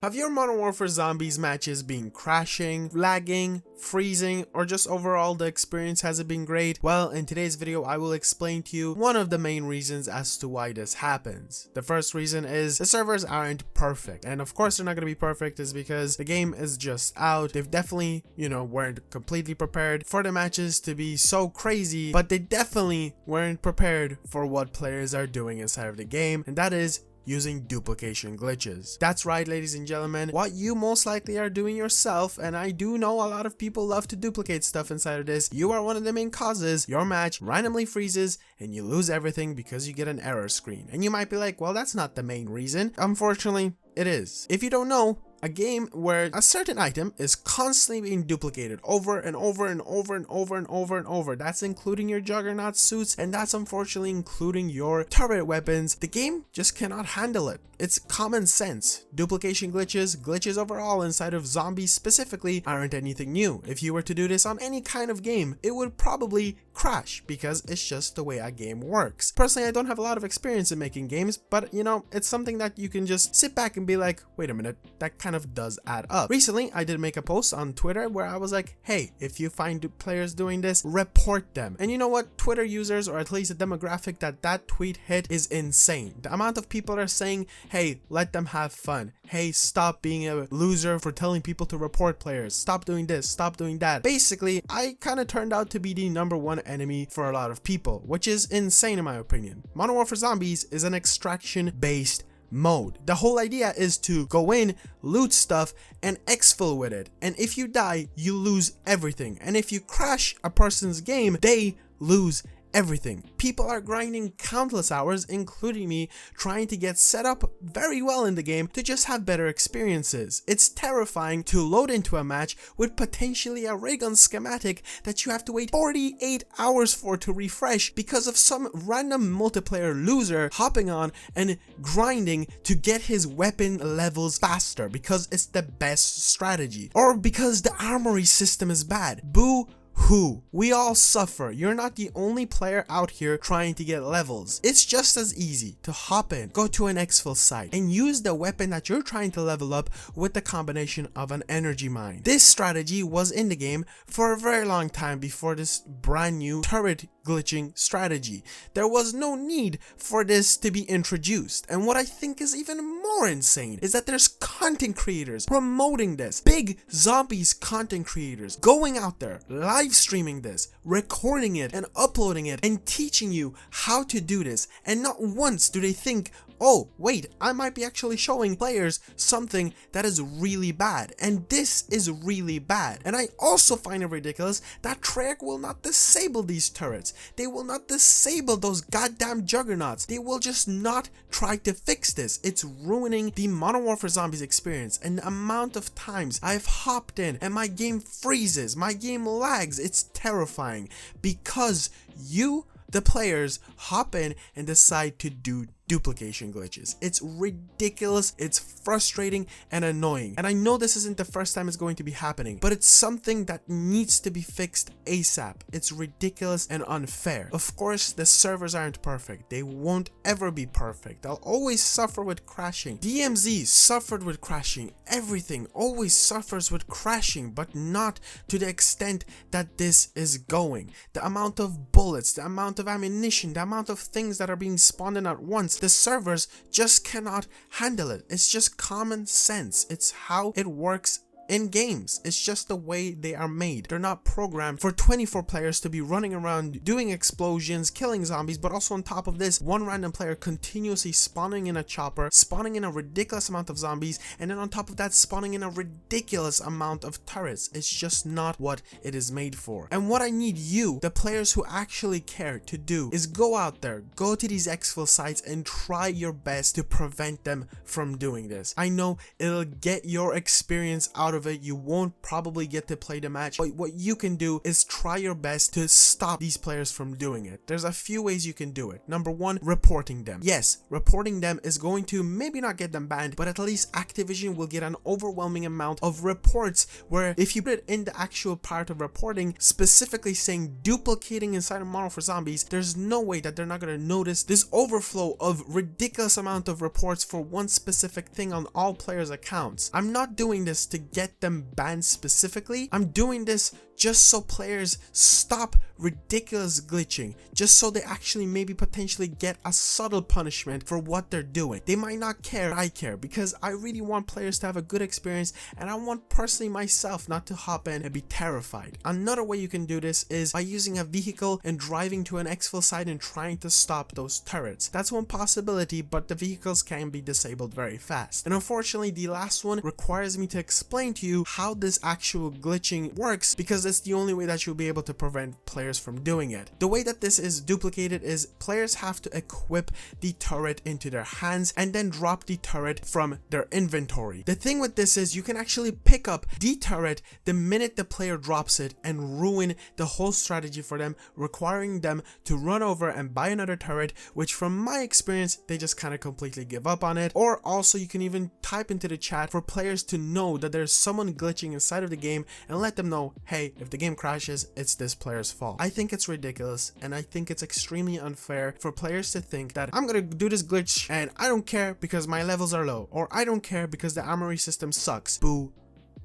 Have your Modern Warfare Zombies matches been crashing, lagging, freezing, or just overall the experience hasn't been great? Well, in today's video I will explain to you one of the main reasons as to why this happens. The first reason is the servers aren't perfect, and of course they're not going to be perfect is because the game is just out. They've definitely, weren't completely prepared for the matches to be so crazy, but they definitely weren't prepared for what players are doing inside of the game, and that is using duplication glitches. That's right, ladies and gentlemen, what you most likely are doing yourself, and I do know a lot of people love to duplicate stuff inside of this. You are one of the main causes. Your match randomly freezes and you lose everything because you get an error screen. And you might be like, well, that's not the main reason. Unfortunately, it is. If you don't know, a game where a certain item is constantly being duplicated over and over and over and over and over and over. That's including your juggernaut suits, and that's unfortunately including your turret weapons. The game just cannot handle it. It's common sense. Duplication glitches overall inside of zombies specifically aren't anything new. If you were to do this on any kind of game, it would probably crash because it's just the way a game works. Personally, I don't have a lot of experience in making games, but it's something that you can just sit back and be like, wait a minute, that kind of does add up. Recently, I did make a post on Twitter where I was like, hey, if you find players doing this, report them. And you know what? Twitter users, or at least the demographic that tweet hit, is insane. The amount of people are saying, hey, let them have fun. Hey, stop being a loser for telling people to report players. Stop doing this, stop doing that. Basically, I kind of turned out to be the #1 enemy for a lot of people, which is insane in my opinion. Modern Warfare Zombies is an extraction-based mode. The whole idea is to go in, loot stuff, and exfil with it. And if you die, you lose everything. And if you crash a person's game, they lose everything. People are grinding countless hours, including me, trying to get set up very well in the game to just have better experiences. It's terrifying to load into a match with potentially a rig on schematic that you have to wait 48 hours for to refresh because of some random multiplayer loser hopping on and grinding to get his weapon levels faster because it's the best strategy, or because the armory system is bad. Boo hoo. We all suffer. You're not the only player out here trying to get levels. It's just as easy to hop in, go to an exfil site, and use the weapon that you're trying to level up with the combination of an energy mine. This strategy was in the game for a very long time before this brand new turret glitching strategy. There was no need for this to be introduced, and what I think is even more insane is that there's content creators promoting this. Big zombies content creators going out there live streaming this, recording it and uploading it and teaching you how to do this, and not once do they think, oh wait, I might be actually showing players something that is really bad, and this is really bad. And I also find it ridiculous that Treyarch will not disable these turrets. They will not disable those goddamn juggernauts. They will just not try to fix this. It's ruining the Modern Warfare Zombies experience, and the amount of times I've hopped in and my game freezes, my game lags, it's terrifying because you, the players, hop in and decide to do duplication glitches. It's ridiculous, it's frustrating and annoying, and I know this isn't the first time it's going to be happening, but it's something that needs to be fixed ASAP. It's ridiculous and unfair. Of course, the servers aren't perfect. They won't ever be perfect. They'll always suffer with crashing. DMZ suffered with crashing. Everything always suffers with crashing, but not to the extent that this is going. The amount of bullets, the amount of ammunition, the amount of things that are being spawned in at once, the servers just cannot handle it. It's just common sense. It's how it works in games. It's just the way they are made. They're not programmed for 24 players to be running around doing explosions, killing zombies, but also on top of this, one random player continuously spawning in a chopper, spawning in a ridiculous amount of zombies, and then on top of that, spawning in a ridiculous amount of turrets. It's just not what it is made for. And what I need you, the players who actually care, to do is go out there, go to these exfil sites and try your best to prevent them from doing this. I know it'll get your experience out of of it. You won't probably get to play the match, but what you can do is try your best to stop these players from doing it. There's a few ways you can do it. Number one, reporting them. Yes, reporting them is going to maybe not get them banned, but at least Activision will get an overwhelming amount of reports, where if you put it in the actual part of reporting, specifically saying duplicating inside of Modern Warfare Zombies, there's no way that they're not going to notice this overflow of ridiculous amount of reports for one specific thing on all players' accounts. I'm not doing this to get them banned specifically. I'm doing this just so players stop ridiculous glitching, just so they actually maybe potentially get a subtle punishment for what they're doing. They might not care, I care, because I really want players to have a good experience, and I want personally myself not to hop in and be terrified. Another way you can do this is by using a vehicle and driving to an exfil site and trying to stop those turrets. That's one possibility, but the vehicles can be disabled very fast. And unfortunately, the last one requires me to explain to you how this actual glitching works, because it's the only way that you'll be able to prevent players from doing it. The way that this is duplicated is players have to equip the turret into their hands and then drop the turret from their inventory. The thing with this is you can actually pick up the turret the minute the player drops it and ruin the whole strategy for them, requiring them to run over and buy another turret, which from my experience they just kind of completely give up on it. Or also you can even type into the chat for players to know that there's someone glitching inside of the game and let them know, hey, if the game crashes, it's this player's fault. I think it's ridiculous, and I think it's extremely unfair for players to think that I'm gonna do this glitch and I don't care because my levels are low, or I don't care because the armory system sucks. Boo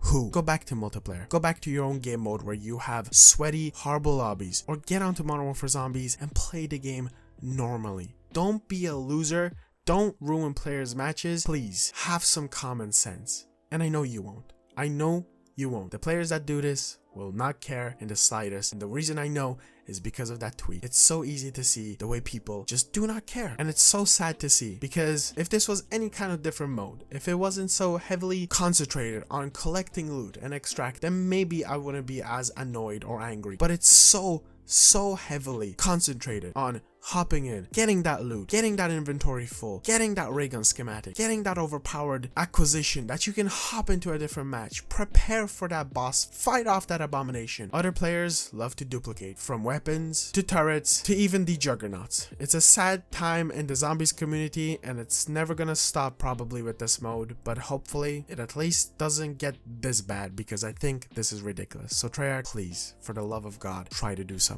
hoo. Go back to multiplayer. Go back to your own game mode where you have sweaty, horrible lobbies, or get onto Modern Warfare Zombies and play the game normally. Don't be a loser. Don't ruin players' matches. Please have some common sense. And I know you won't. I know you won't. The players that do this will not care in the slightest, and the reason I know is because of that tweet. It's so easy to see the way people just do not care, and it's so sad to see, because if this was any kind of different mode, if it wasn't so heavily concentrated on collecting loot and extract, then maybe I wouldn't be as annoyed or angry. But it's so heavily concentrated on hopping in, getting that loot, getting that inventory full, getting that ray gun schematic, getting that overpowered acquisition that you can hop into a different match, prepare for that boss, fight off that abomination. Other players love to duplicate, from weapons to turrets to even the juggernauts. It's a sad time in the zombies community, and it's never gonna stop probably with this mode, but hopefully it at least doesn't get this bad, because I think this is ridiculous. So Treyarch, please, for the love of God, try to do something.